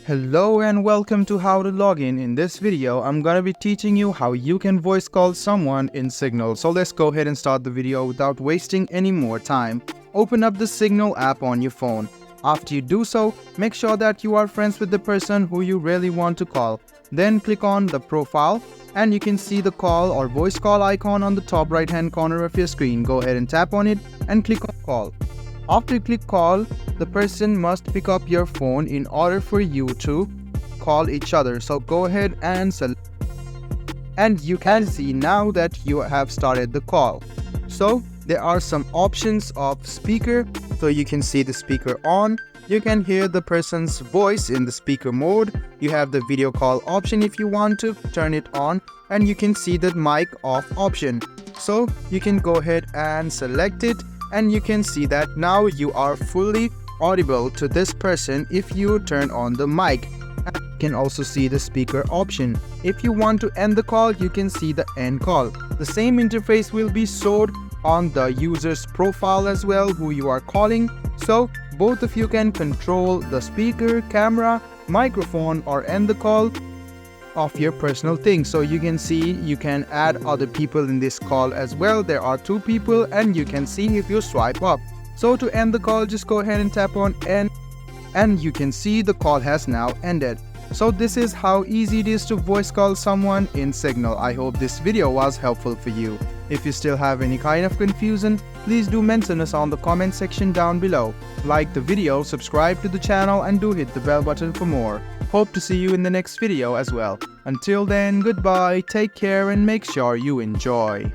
Hello and welcome to How to Login. In this video, I'm gonna be teaching you how you can voice call someone in Signal. So let's go ahead and start the video without wasting any more time. Open up the Signal app on your phone. After you do so, make sure that you are friends with the person who you really want to call. Then click on the profile and you can see the call or voice call icon on the top right hand corner of your screen. Go ahead and tap on it and click on call. After you click call, the person must pick up your phone in order for you to call each other. So go ahead and select, and you can see now that you have started the call. So there are some options of speaker. So you can see the speaker on. You can hear the person's voice in the speaker mode. You have the video call option if you want to turn it on, and you can see the mic off option. So you can go ahead and select it, and you can see that now you are fully audible to this person if you turn on the mic. And you can also see the speaker option. If you want to end the call, you can see the end call. The same interface will be showed on the user's profile as well, who you are calling. So both of you can control the speaker, camera, microphone, or end the call of your personal thing. So you can see you can add other people in this call as well. There are 2 people, and you can see if you swipe up. So to end the call, just go ahead and tap on end, and you can see the call has now ended. So this is how easy it is to voice call someone in Signal. I hope this video was helpful for you. If you still have any kind of confusion, please do mention us on the comment section down below. Like the video, subscribe to the channel, and do hit the bell button for more. Hope to see you in the next video as well. Until then, goodbye, take care, and make sure you enjoy.